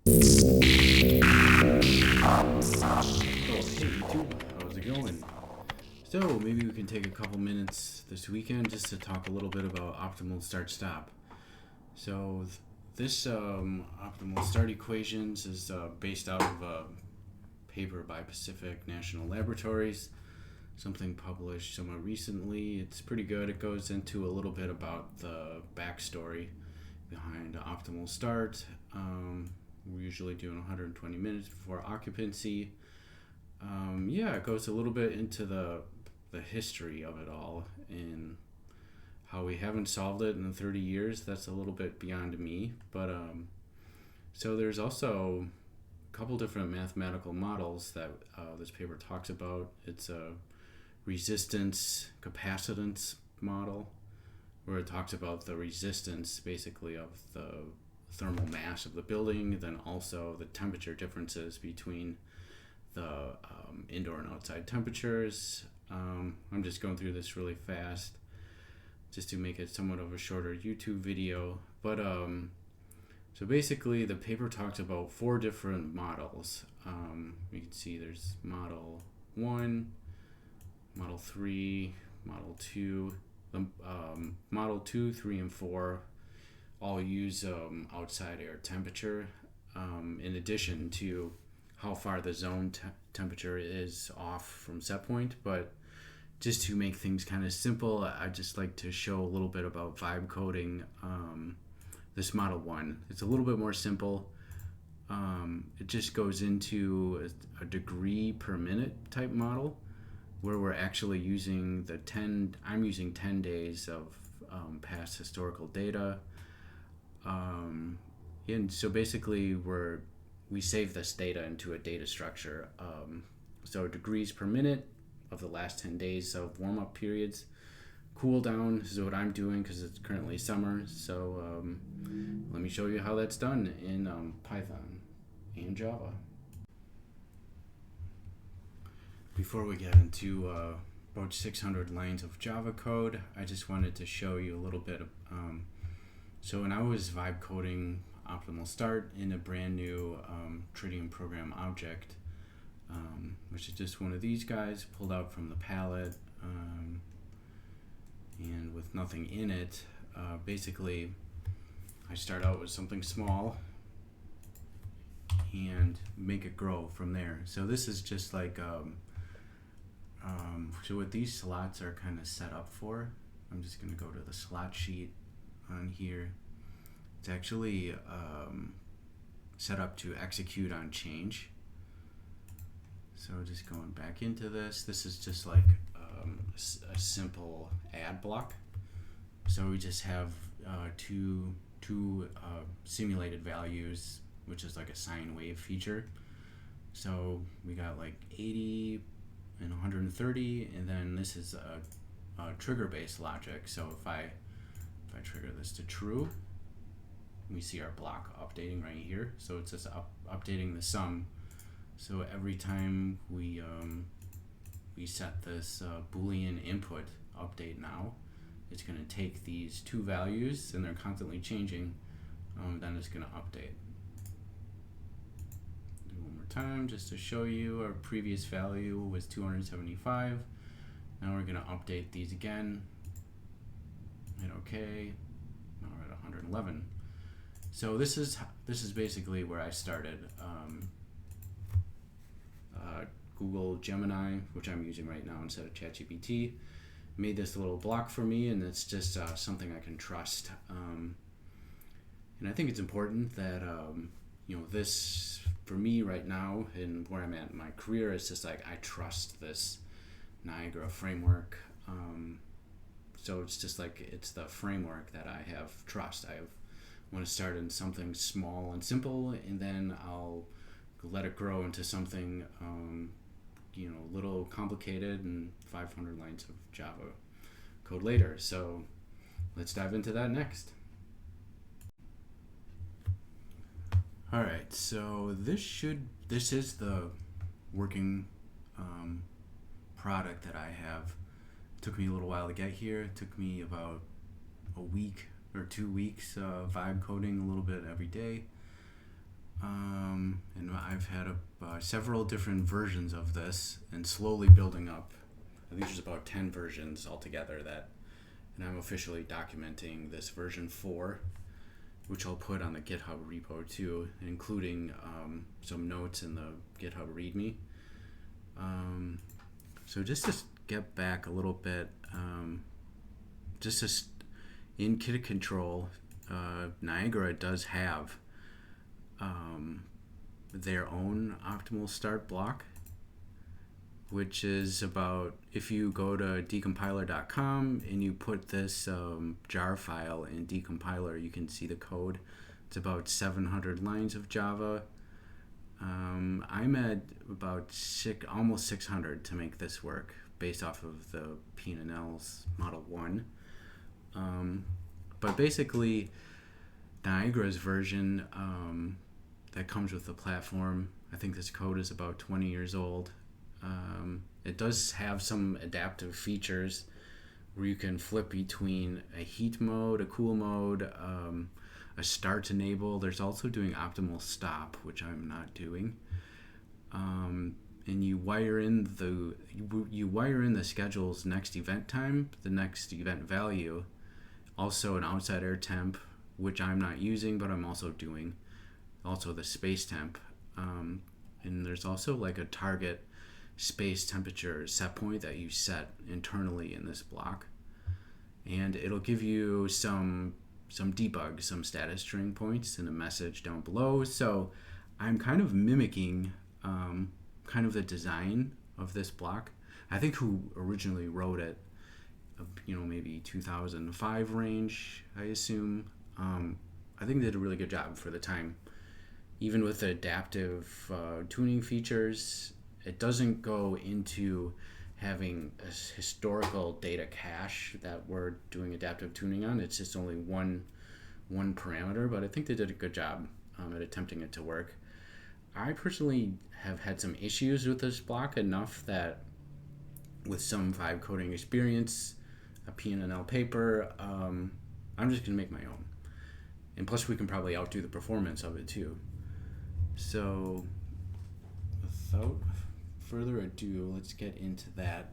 Hey YouTube, how's it going? So maybe we can take a couple minutes this weekend just to talk a little bit about optimal start-stop. So this optimal start equations is based out of a paper by Pacific National Laboratories, something published somewhat recently. It's pretty good. It goes into a little bit about the backstory behind optimal start. We're usually doing 120 minutes before occupancy. It goes a little bit into the history of it all and how we haven't solved it in 30 years. That's a little bit beyond me. But so there's also a couple different mathematical models that this paper talks about. It's a resistance capacitance model where it talks about the resistance basically of the thermal mass of the building, then also the temperature differences between the indoor and outside temperatures. I'm just going through this really fast just to make it somewhat of a shorter YouTube video. But so basically the paper talks about 4 different models. You can see there's model 1, model 3, model 2. Model 2, 3, and 4 all use outside air temperature in addition to how far the zone temperature is off from set point. But just to make things kind of simple, I just like to show a little bit about vibe coding this model 1. It's a little bit more simple. It just goes into a degree per minute type model where we're actually using I'm using 10 days of past historical data. And so basically we save this data into a data structure. So degrees per minute of the last 10 days of warm-up periods. Cool down is what I'm doing because it's currently summer. So let me show you how that's done in Python and Java. Before we get into about 600 lines of Java code, I just wanted to show you a little bit of so when I was vibe coding optimal start in a brand new Tritium program object, which is just one of these guys pulled out from the palette and with nothing in it, basically I start out with something small and make it grow from there. So this is just like so what these slots are kind of set up for, I'm just going to go to the slot sheet on here. It's actually set up to execute on change. So just going back into this is just like a simple add block. So we just have two simulated values, which is like a sine wave feature. So we got like 80 and 130, and then this is a trigger-based logic. So if I trigger this to true, we see our block updating right here. So it's just updating the sum. So every time we set this Boolean input update now, it's going to take these 2 values, and they're constantly changing. Then it's going to update. Do one more time just to show you our previous value was 275. Now we're going to update these again. Hit OK. Now we're at 111. So this is basically where I started. Google Gemini, which I'm using right now instead of ChatGPT, made this little block for me, and it's just something I can trust. And I think it's important that this for me right now and where I'm at in my career is just like I trust this Niagara framework. So it's just like it's the framework that I have trust. I want to start in something small and simple, and then I'll let it grow into something a little complicated and 500 lines of Java code later. So let's dive into that next. All right, so this is the working product that I have. It took me a little while to get here. It took me about a week or 2 weeks vibe coding a little bit every day. I've had several different versions of this and slowly building up. I think there's about 10 versions altogether and I'm officially documenting this version 4, which I'll put on the GitHub repo too, including some notes in the GitHub README. So just to get back a little bit, in Kit Control, Niagara does have their own optimal start block, which is about, if you go to decompiler.com and you put this jar file in decompiler, you can see the code. It's about 700 lines of Java. I'm at about almost 600 to make this work based off of the PNNL's Model 1. But basically, Niagara's version that comes with the platform, I think this code is about 20 years old. It does have some adaptive features where you can flip between a heat mode, a cool mode, a start enable. There's also doing optimal stop, which I'm not doing. And you wire in the schedule's next event time, the next event value, also an outside air temp, which I'm not using, but I'm also doing, also the space temp. And there's also like a target space temperature set point that you set internally in this block, and it'll give you some debug, some status string points and a message down below. So I'm kind of mimicking kind of the design of this block. I think who originally wrote it, maybe 2005 range, I assume. I think they did a really good job for the time. Even with the adaptive tuning features, it doesn't go into having a historical data cache that we're doing adaptive tuning on. It's just only one parameter, but I think they did a good job at attempting it to work. I personally have had some issues with this block, enough that with some vibe coding experience, a PNNL paper, I'm just going to make my own. And plus we can probably outdo the performance of it too. So without further ado, let's get into that.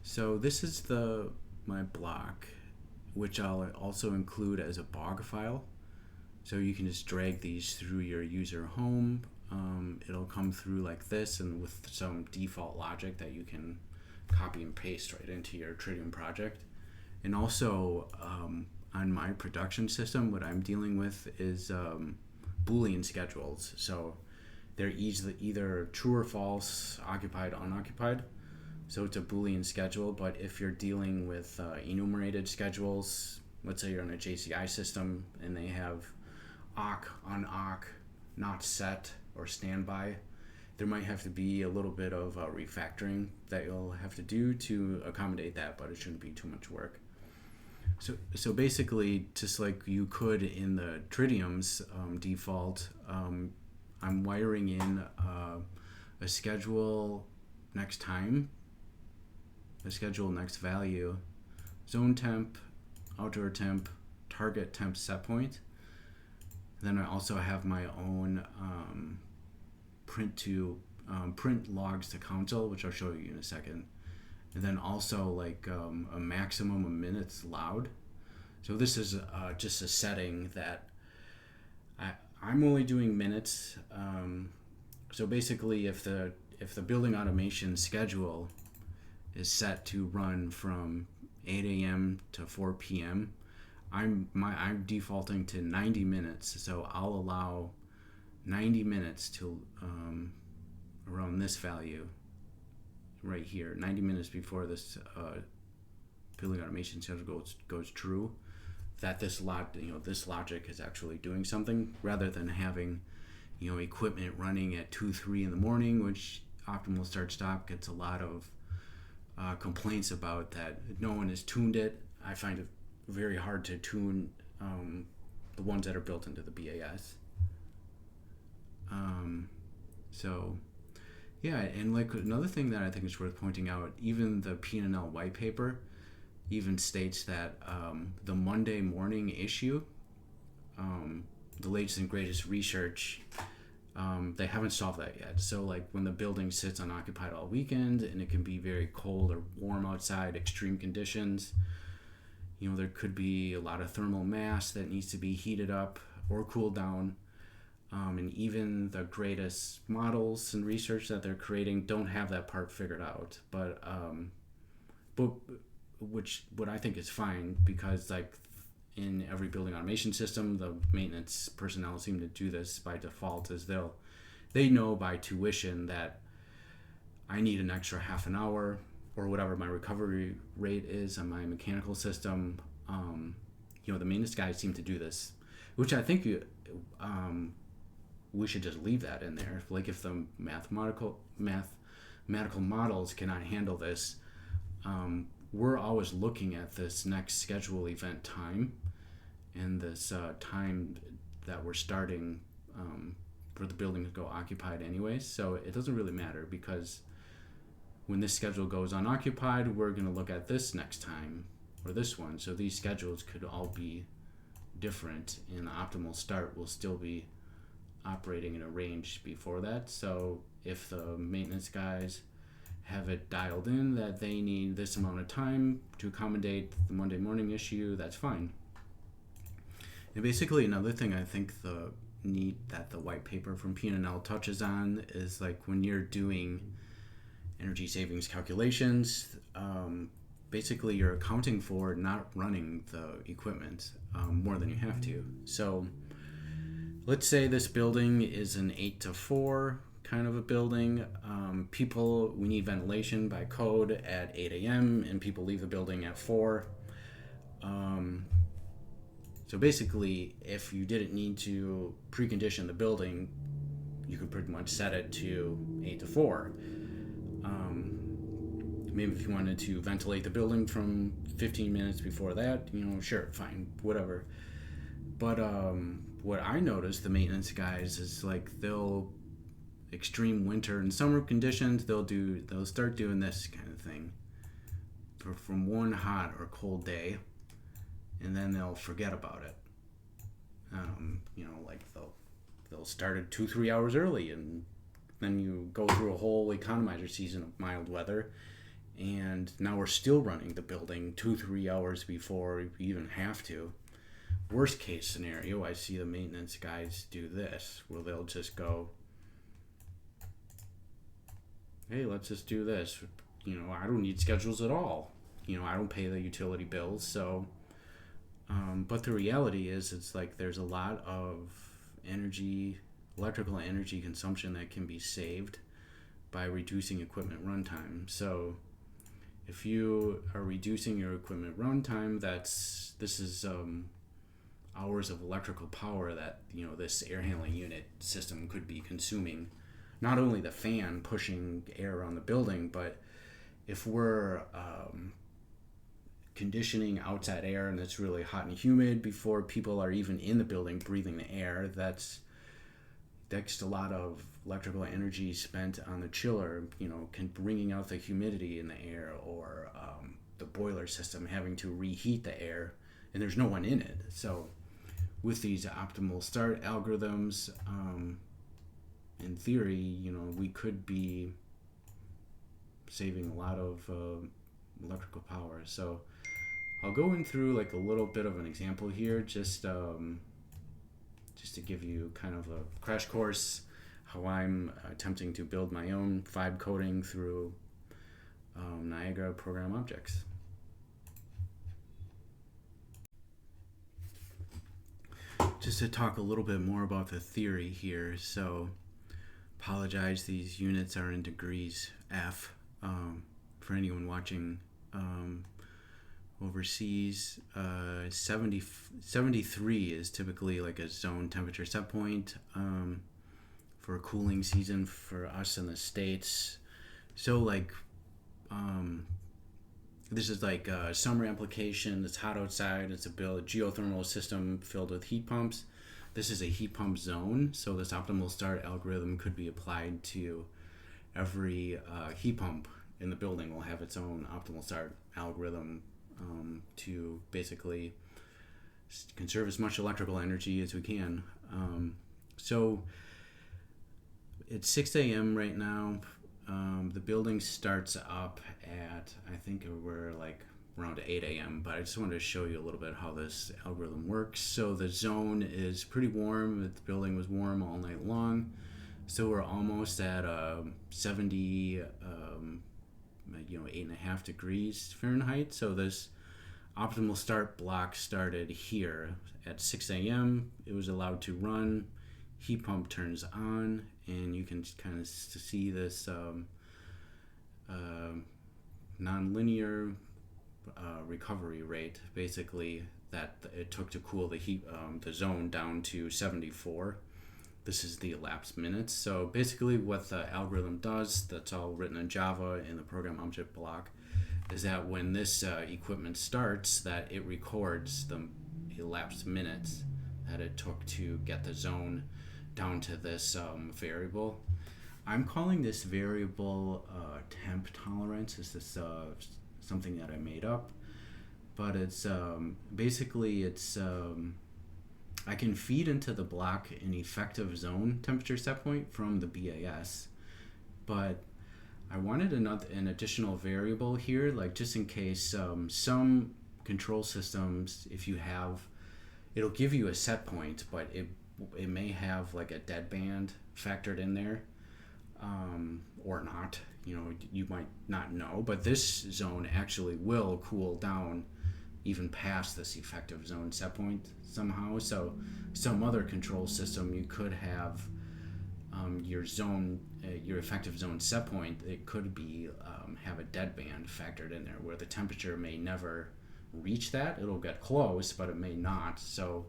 So this is my block, which I'll also include as a bog file. So you can just drag these through your user home. It'll come through like this, and with some default logic that you can copy and paste right into your Tritium project. And also on my production system, what I'm dealing with is Boolean schedules. So they're either true or false, occupied, unoccupied. So it's a Boolean schedule, but if you're dealing with enumerated schedules, let's say you're on a JCI system and they have awk, unawk, not set, or standby, there might have to be a little bit of refactoring that you'll have to do to accommodate that, but it shouldn't be too much work. So basically, just like you could in the Tritium's default, I'm wiring in a schedule next time, a schedule next value, zone temp, outdoor temp, target temp set point. Then I also have my own print logs to console, which I'll show you in a second. And then also like a maximum of minutes loud. So this is just a setting that I'm only doing minutes. So basically, if the building automation schedule is set to run from 8 a.m. to 4 p.m., I'm defaulting to 90 minutes. So I'll allow 90 minutes to around this value right here, 90 minutes before this building automation schedule goes true, that this logic is actually doing something, rather than having equipment running at 2-3 in the morning, which optimal start stop gets a lot of complaints about, that no one has tuned it. I find it very hard to tune the ones that are built into the BAS. So yeah, and like another thing that I think is worth pointing out, even the PNNL white paper even states that the Monday morning issue, the latest and greatest research, They haven't solved that yet. So like when the building sits unoccupied all weekend and it can be very cold or warm outside, extreme conditions, there could be a lot of thermal mass that needs to be heated up or cooled down. And even the greatest models and research that they're creating don't have that part figured out. But what I think is fine, because like in every building automation system, the maintenance personnel seem to do this by default, is they know by tuition that I need an extra half an hour or whatever my recovery rate is on my mechanical system. The maintenance guys seem to do this, which I think we should just leave that in there. Like if the mathematical models cannot handle this, we're always looking at this next schedule event time and this time that we're starting for the building to go occupied anyways. So it doesn't really matter, because when this schedule goes unoccupied, we're going to look at this next time or this one. So these schedules could all be different, and the optimal start will still be operating in a range before that. So if the maintenance guys have it dialed in that they need this amount of time to accommodate the Monday morning issue, that's fine. And basically another thing I think the white paper from PNNL touches on is like when you're doing energy savings calculations, basically you're accounting for not running the equipment more than you have to. So let's say this building is an 8 to 4 kind of a building. We need ventilation by code at 8 a.m. and people leave the building at 4. So basically, if you didn't need to precondition the building, you could pretty much set it to 8 to 4. Maybe if you wanted to ventilate the building from 15 minutes before that, sure, fine, whatever. But what I noticed, the maintenance guys, is like they'll extreme winter and summer conditions, they'll start doing this kind of thing from one hot or cold day, and then they'll forget about it. Like they'll start it 2-3 hours early, and then you go through a whole economizer season of mild weather, and now we're still running the building 2-3 hours before we even have to. Worst case scenario, I see the maintenance guys do this, where they'll just go, hey, let's just do this. I don't need schedules at all. I don't pay the utility bills. So, but the reality is, it's like there's a lot of electrical energy consumption that can be saved by reducing equipment runtime. So if you are reducing your equipment runtime, this is hours of electrical power that this air handling unit system could be consuming. Not only the fan pushing air around the building, but if we're conditioning outside air and it's really hot and humid before people are even in the building breathing the air, that's a lot of electrical energy spent on the chiller, bringing out the humidity in the air, or the boiler system having to reheat the air, and there's no one in it. So with these optimal start algorithms, in theory, we could be saving a lot of electrical power. So I'll go in through like a little bit of an example here, just to give you kind of a crash course how I'm attempting to build my own vibe coding through Niagara program objects. Just to talk a little bit more about the theory here. So apologize, these units are in degrees F for anyone watching overseas. 73 is typically like a zone temperature set point for a cooling season for us in the States. So like this is like a summer application. It's hot outside. It's a geothermal system filled with heat pumps. This is a heat pump zone, so this optimal start algorithm could be applied to every heat pump in the building. Will have its own optimal start algorithm to basically conserve as much electrical energy as we can. So it's 6 a.m. right now. The building starts up at, I think we're like around 8 a.m., but I just wanted to show you a little bit how this algorithm works. So the zone is pretty warm. The building was warm all night long. So we're almost at 70, 8.5 degrees Fahrenheit. So this optimal start block started here at 6 a.m. It was allowed to run. Heat pump turns on, and you can kind of see this nonlinear recovery rate, basically, that it took to cool the zone down to 74. This is the elapsed minutes. So basically what the algorithm does, that's all written in Java in the program object block, is that when this equipment starts, that it records the elapsed minutes that it took to get the zone down to this variable. I'm calling this variable temp tolerance. This is something that I made up, but it's basically I can feed into the block an effective zone temperature set point from the BAS, but I wanted an additional variable here, like just in case some control systems, if you have, it'll give you a set point, but it may have like a dead band factored in there, or not. You might not know, but this zone actually will cool down even past this effective zone set point somehow. So some other control system, you could have your effective zone set point, it could be have a dead band factored in there where the temperature may never reach that. It'll get close, but it may not. So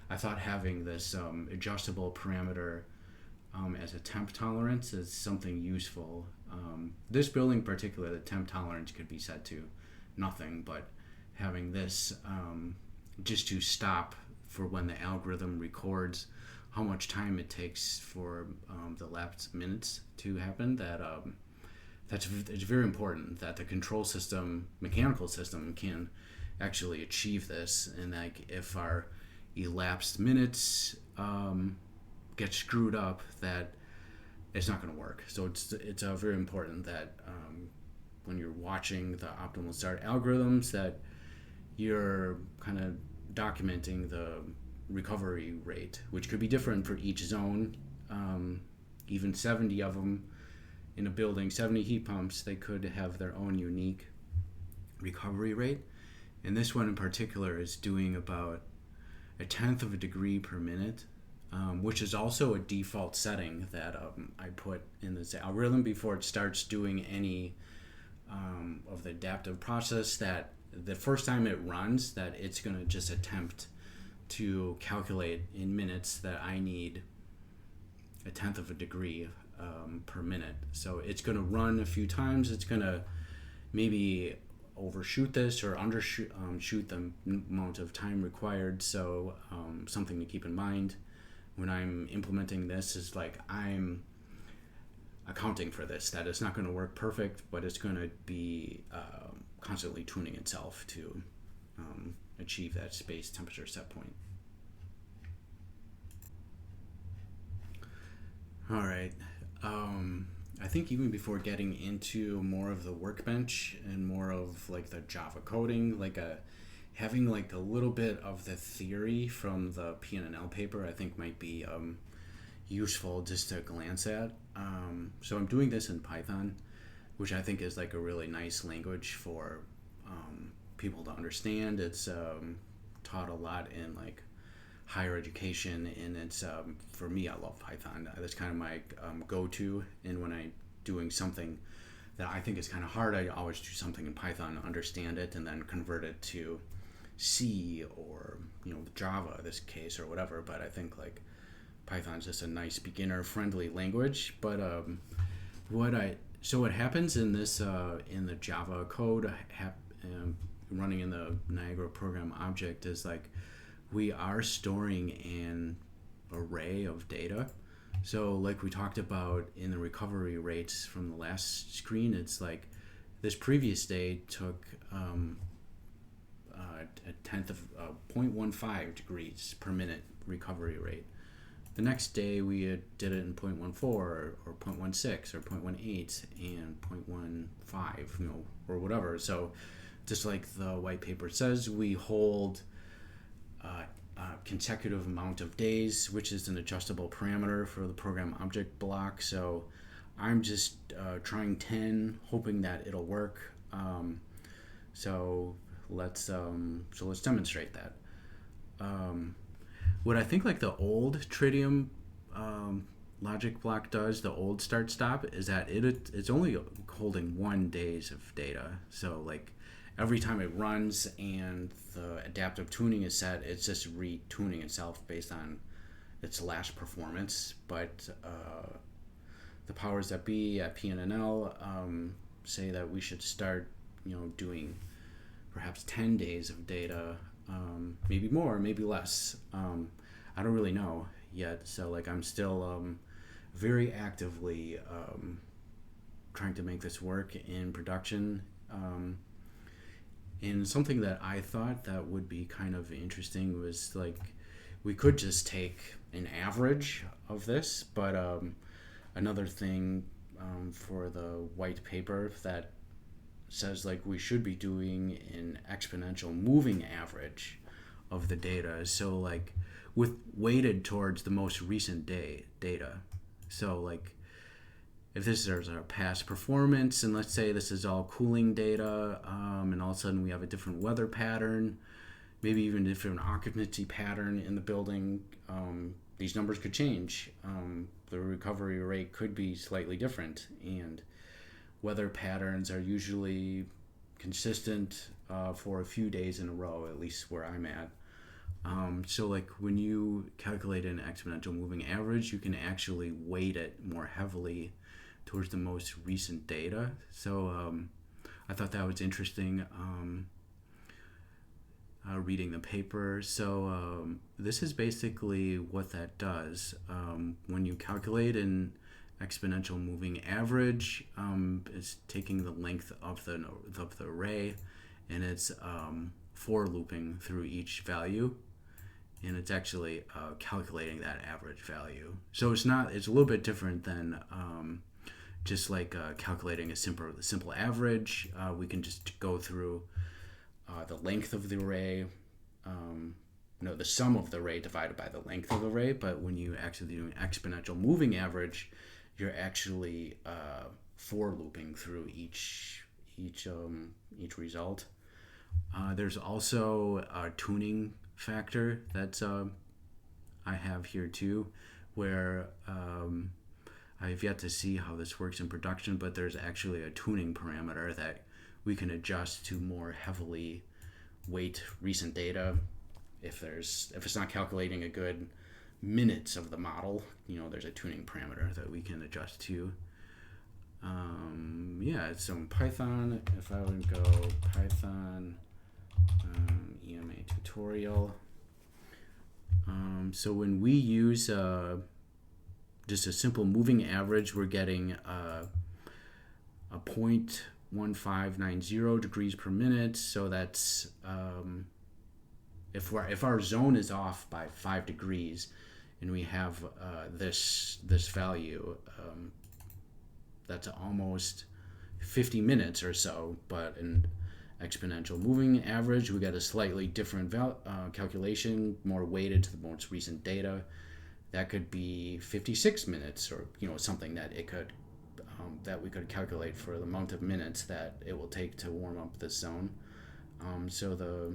I thought having this adjustable parameter as a temp tolerance is something useful. This building in particular, the temp tolerance could be set to nothing, but having this just to stop for when the algorithm records how much time it takes for the elapsed minutes to happen, it's very important that the control system, mechanical system, can actually achieve this. And like if our elapsed minutes get screwed up, that it's not going to work. So it's very important that when you're watching the optimal start algorithms, that you're kind of documenting the recovery rate, which could be different for each zone. Even 70 of them in a building, 70 heat pumps, they could have their own unique recovery rate. And this one in particular is doing about 1/10 of a degree per minute, which is also a default setting that I put in this algorithm before it starts doing any of the adaptive process, that the first time it runs, that it's going to just attempt to calculate in minutes that I need 1/10 of a degree per minute. So it's going to run a few times. It's going to maybe overshoot this or undershoot shoot the amount of time required. So something to keep in mind when I'm implementing this is like I'm accounting for this, that it's not going to work perfect, but it's going to be constantly tuning itself to achieve that space temperature set point. All right. I think even before getting into more of the Workbench and more of like the Java coding, having like a little bit of the theory from the PNNL paper, I think might be useful just to glance at. So I'm doing this in Python, which I think is like a really nice language for people to understand. It's taught a lot in like higher education, and it's for me, I love Python. That's kind of my go-to. And when I'm doing something that I think is kind of hard, I always do something in Python to understand it and then convert it to C or Java, this case, or whatever. But I think like Python's just a nice beginner-friendly language. But what happens in this in the Java code running in the Niagara program object is like we are storing an array of data. So like we talked about in the recovery rates from the last screen, it's like this previous day took a 1/10 of 0.15 degrees per minute recovery rate. the next day we did it in 0.14 or 0.16 or 0.18 and 0.15, or whatever. So just like the white paper says, we hold a consecutive amount of days, which is an adjustable parameter for the program object block. So I'm just trying 10, hoping that it'll work. So let's demonstrate that. What I think like the old Tritium logic block does, the old start stop, is that it's only holding 1 days of data. So like every time it runs and the adaptive tuning is set, it's just retuning itself based on its last performance. But the powers that be at PNNL say that we should start, doing perhaps 10 days of data, maybe more, maybe less. I don't really know yet. So like I'm still very actively trying to make this work in production. And something that I thought that would be kind of interesting was like we could just take an average of this, but another thing for the white paper that says like we should be doing an exponential moving average of the data. So like with weighted towards the most recent data. So like if this is our past performance, and let's say this is all cooling data, and all of a sudden we have a different weather pattern, maybe even a different occupancy pattern in the building, these numbers could change. The recovery rate could be slightly different, and weather patterns are usually consistent for a few days in a row, at least where I'm at. So like when you calculate an exponential moving average, you can actually weight it more heavily towards the most recent data. So I thought that was interesting reading the paper. So this is basically what that does. When you calculate an exponential moving average, it's taking the length of the array, and it's for looping through each value, and it's actually calculating that average value. So it's a little bit different than just like calculating a simple average. We can just go through the length of the array, the sum of the array divided by the length of the array. But when you actually do an exponential moving average, you're actually for looping through each result. There's also a tuning factor that's I have here too, where I've yet to see how this works in production, but there's actually a tuning parameter that we can adjust to more heavily weight recent data. If it's not calculating a good minutes of the model, there's a tuning parameter that we can adjust to. So in Python, if I would go Python EMA tutorial. So when we use just a simple moving average, we're getting a 0.1590 degrees per minute. So that's if our zone is off by 5 degrees, and we have this value, that's almost 50 minutes or so. But in exponential moving average, we get a slightly different calculation, more weighted to the most recent data. That could be 56 minutes, or something that it could that we could calculate for the amount of minutes that it will take to warm up this zone. So the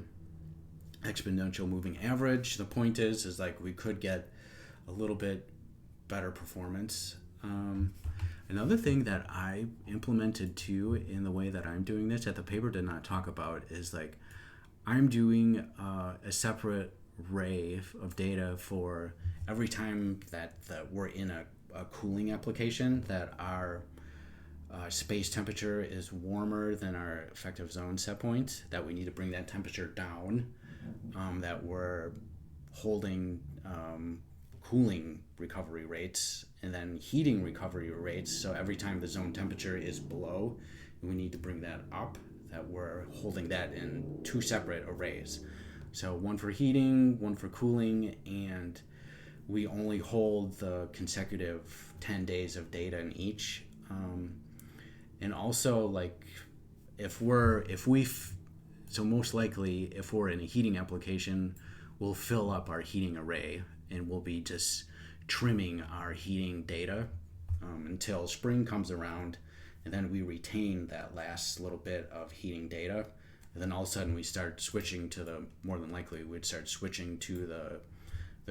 exponential moving average, the point is like we could get a little bit better performance. Another thing that I implemented too in the way that I'm doing this, that the paper did not talk about, is like I'm doing a separate array of data for every time that we're in a cooling application, that our space temperature is warmer than our effective zone set point, that we need to bring that temperature down, that we're holding cooling recovery rates and then heating recovery rates. So every time the zone temperature is below, we need to bring that up, that we're holding that in 2 separate arrays. So one for heating, one for cooling, and we only hold the consecutive 10 days of data in each. And also, like, so most likely, if we're in a heating application, we'll fill up our heating array and we'll be just trimming our heating data until spring comes around, and then we retain that last little bit of heating data. And then all of a sudden we start switching to more than likely we'd start switching to the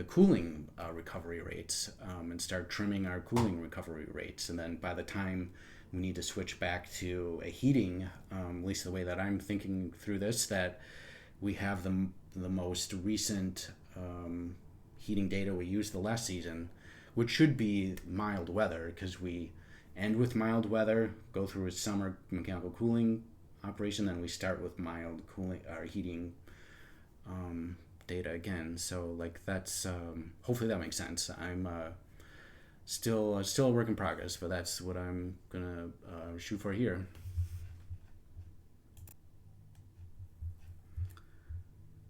cooling recovery rates, and start trimming our cooling recovery rates. And then by the time we need to switch back to a heating, at least the way that I'm thinking through this, that we have the most recent heating data we used the last season, which should be mild weather, because we end with mild weather, go through a summer mechanical cooling operation, then we start with mild cooling or heating data again. So like that's hopefully that makes sense. I'm still a work in progress, but that's what I'm gonna shoot for here.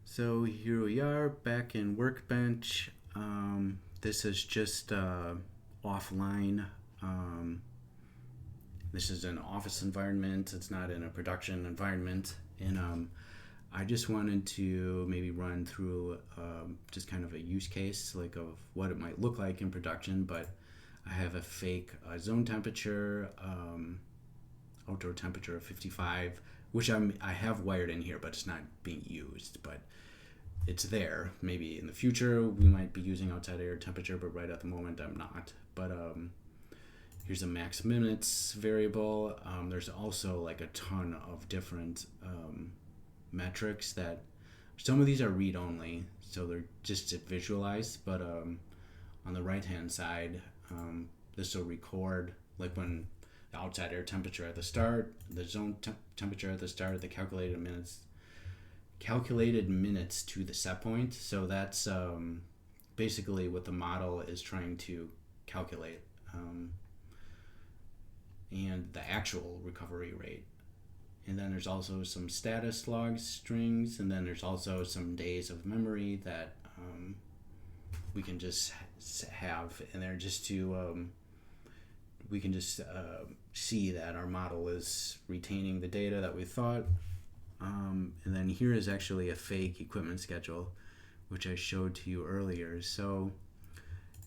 So here we are back in Workbench. This is just offline. This is an office environment. It's not in a production environment. And I just wanted to maybe run through just kind of a use case, like of what it might look like in production. But I have a fake zone temperature, outdoor temperature of 55, which I have wired in here, but it's not being used. But it's there. Maybe in the future we might be using outside air temperature, but right at the moment I'm not. But here's a max minutes variable. There's also like a ton of different metrics that some of these are read only, so they're just to visualize. But on the right hand side, this will record like when the outside air temperature at the start, the zone temperature at the start, the calculated minutes to the set point. So that's basically what the model is trying to calculate, and the actual recovery rate. And then there's also some status log strings, and then there's also some days of memory that we can just have in there, just to we can just see that our model is retaining the data that we thought. And then here is actually a fake equipment schedule, which I showed to you earlier. So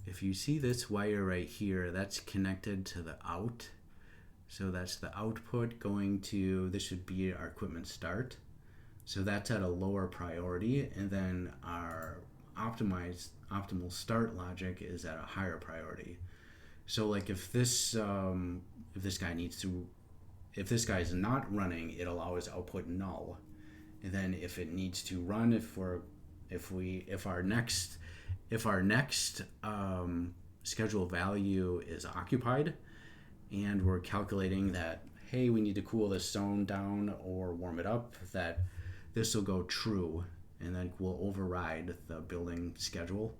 if you see this wire right here, that's connected to the out. So that's the output going to, this should be our equipment start. So that's at a lower priority, and then our optimal start logic is at a higher priority. So like if this guy is not running, it'll always output null. And then if it needs to run, if our next schedule value is occupied, and we're calculating that, hey, we need to cool this zone down or warm it up, that this will go true, and then we'll override the building schedule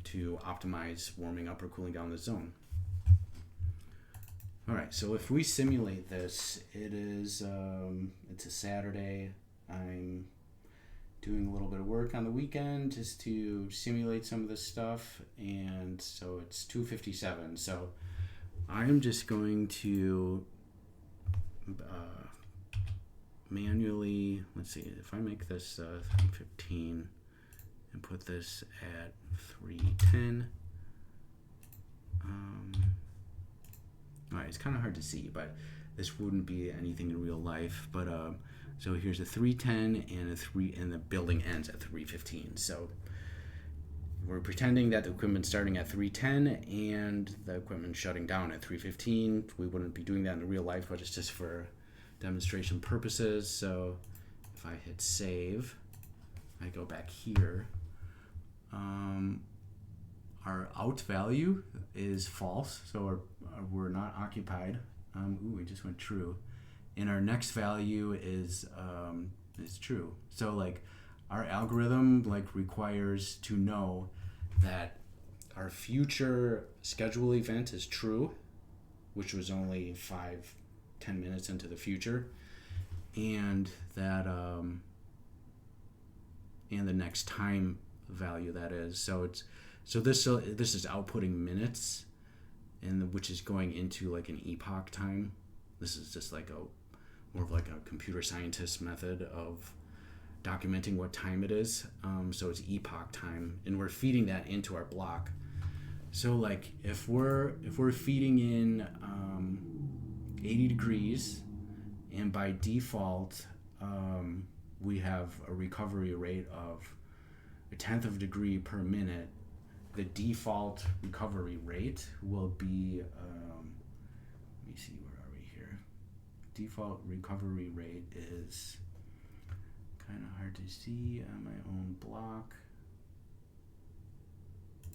to optimize warming up or cooling down the zone. All right, so if we simulate this, it's a Saturday. I'm doing a little bit of work on the weekend just to simulate some of this stuff, and so it's 2:57. So I'm just going to manually, let's see, if I make this 315 and put this at 310. All right, it's kind of hard to see, but this wouldn't be anything in real life. But so here's a 310 and the building ends at 315. So we're pretending that the equipment's starting at 310 and the equipment's shutting down at 315. We wouldn't be doing that in real life, but it's just for demonstration purposes. So if I hit save, I go back here. Our out value is false, so we're not occupied. We just went true. And our next value is true. So like our algorithm requires to know that our future schedule event is true, which was only 5-10 minutes into the future, and that and the next time value that is. So this is outputting minutes, and which is going into like an epoch time. This is just like more of like a computer scientist method of documenting what time it is. So it's epoch time, and we're feeding that into our block. So like if we're feeding in 80 degrees, and by default we have a recovery rate of 1/10 of a degree per minute, the default recovery rate will be let me see, where are we here? Default recovery rate is kind of hard to see on my own block.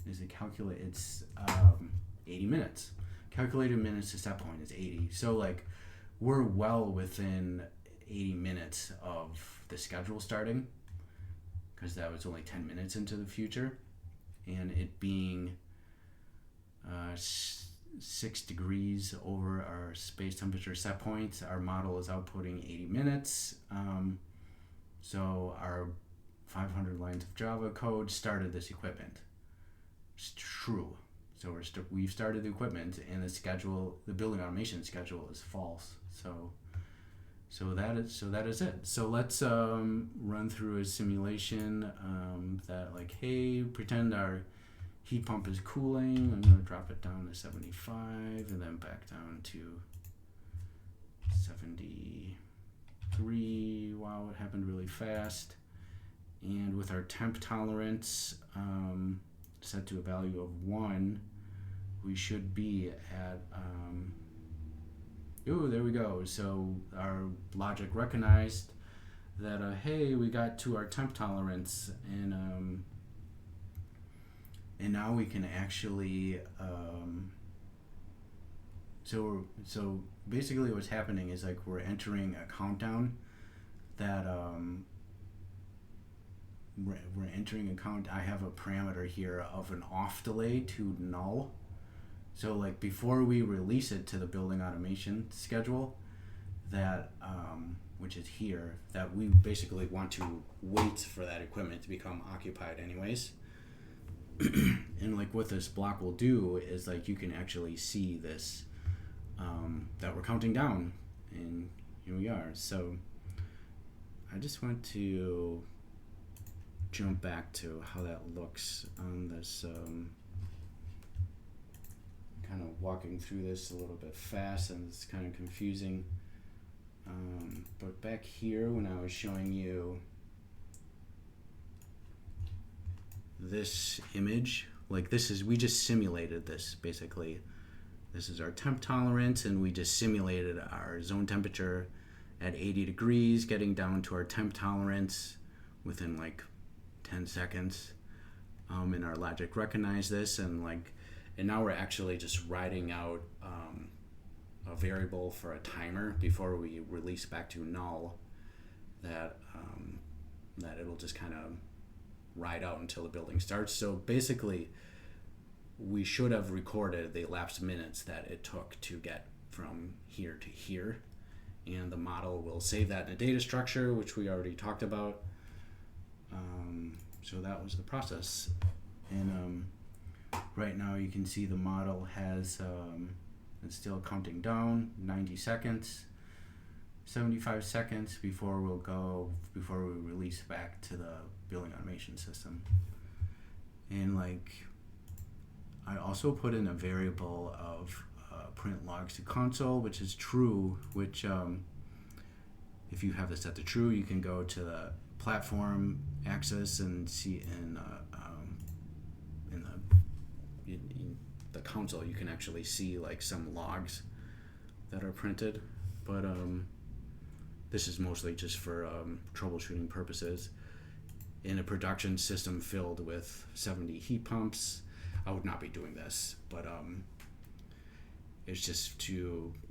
It's 80 minutes. Calculated minutes to set point is 80. So like we're well within 80 minutes of the schedule starting, because that was only 10 minutes into the future, and it being 6 degrees over our space temperature set point, our model is outputting 80 minutes. So our 500 lines of Java code started this equipment. It's true. So we've started the equipment, and the building automation schedule is false. So that is it. So let's run through a simulation that, like, hey, pretend our heat pump is cooling. I'm going to drop it down to 75 and then back down to 73. Wow, it happened really fast. And with our temp tolerance set to a value of 1, we should be at there we go. So our logic recognized that hey, we got to our temp tolerance, and now we can actually so basically what's happening is like we're entering a countdown that we're entering a count. I have a parameter here of an off delay to null. So like before we release it to the building automation schedule, that which is here, that we basically want to wait for that equipment to become occupied anyways. And like what this block will do is like you can actually see this that we're counting down, and here we are. So I just want to jump back to how that looks on this kind of walking through this a little bit fast, and it's kind of confusing, but back here when I was showing you this image, like we just simulated this. Basically this is our temp tolerance, and we just simulated our zone temperature at 80 degrees getting down to our temp tolerance within like 10 seconds, and our logic recognized this, and now we're actually just writing out a variable for a timer before we release back to null, that it'll just kind of ride out until the building starts. So basically we should have recorded the elapsed minutes that it took to get from here to here, and the model will save that in a data structure, which we already talked about. So that was the process, and right now you can see the model has it's still counting down. 90 seconds, 75 seconds before we release back to the building automation system. And like I also put in a variable of print logs to console, which is true, which if you have this set to true, you can go to the platform axis and see in the console you can actually see like some logs that are printed, but this is mostly just for troubleshooting purposes. In a production system filled with 70 heat pumps, I would not be doing this, but it's just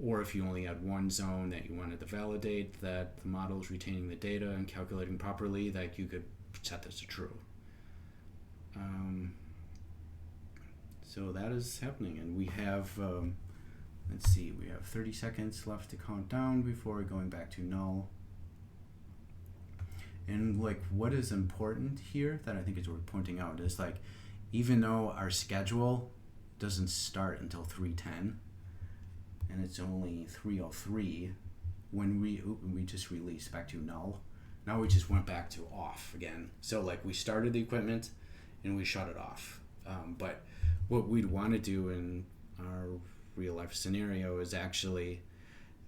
or if you only had one zone that you wanted to validate that the model is retaining the data and calculating properly, that you could set this to true. So that is happening, and we have let's see, we have 30 seconds left to count down before going back to null. And like what is important here that I think is worth pointing out is like even though our schedule doesn't start until 3:10 and it's only 3:03 when we just released back to null. Now we just went back to off again. So like we started the equipment and we shut it off. But what we'd want to do in our real life scenario is actually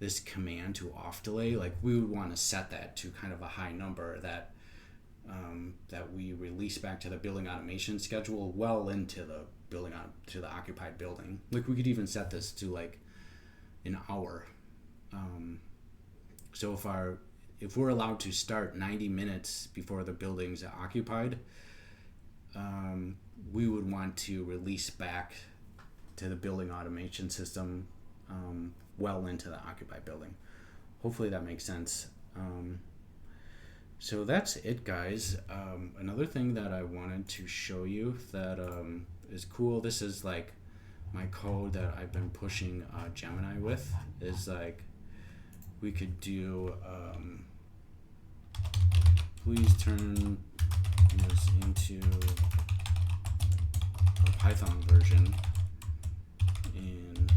this command to off delay. Like we would want to set that to kind of a high number that we release back to the building automation schedule well into the to the occupied building. Like we could even set this to like an hour. So if we're allowed to start 90 minutes before the building's occupied, we would want to release back to the building automation system well into the occupied building. Hopefully that makes sense. So that's it, guys. Another thing that I wanted to show you that is cool, this is like my code that I've been pushing Gemini with, is like we could do please turn this into a Python version in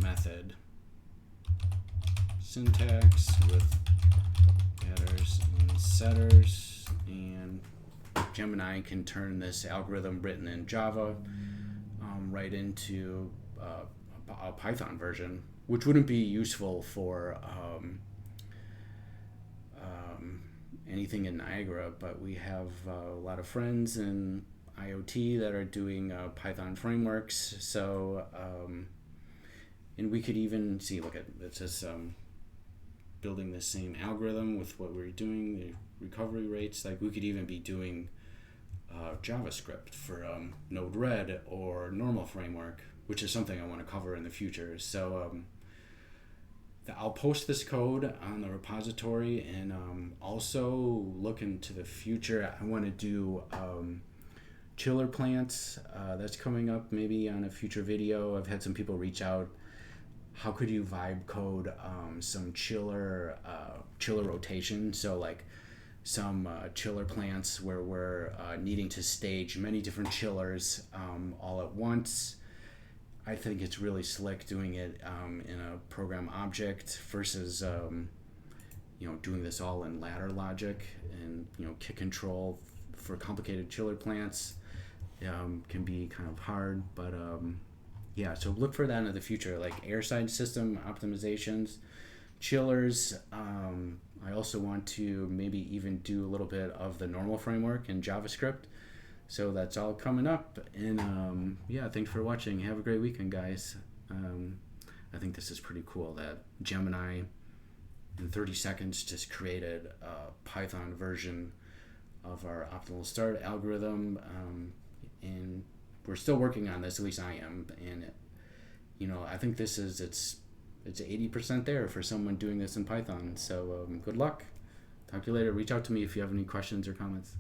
method syntax with getters and setters, and Gemini can turn this algorithm written in Java right into a Python version, which wouldn't be useful for anything in Niagara, but we have a lot of friends in IoT that are doing Python frameworks. So, and we could even see, look at it says building the same algorithm with what we're doing, the recovery rates. Like we could even be doing JavaScript for Node-RED or normal framework, which is something I want to cover in the future. So I'll post this code on the repository, and also look into the future. I want to do chiller plants. That's coming up maybe on a future video. I've had some people reach out. How could you vibe code some chiller rotation? So like some chiller plants where we're needing to stage many different chillers all at once. I think it's really slick doing it in a program object versus doing this all in ladder logic, and kit control for complicated chiller plants can be kind of hard, but yeah, so look for that in the future, like airside system optimizations, chillers. I also want to maybe even do a little bit of the normal framework in JavaScript. So that's all coming up. And yeah, thanks for watching. Have a great weekend, guys. I think this is pretty cool that Gemini in 30 seconds just created a Python version of our optimal start algorithm. And we're still working on this, at least I am. And I think this is it's 80% there for someone doing this in Python. So good luck. Talk to you later. Reach out to me if you have any questions or comments.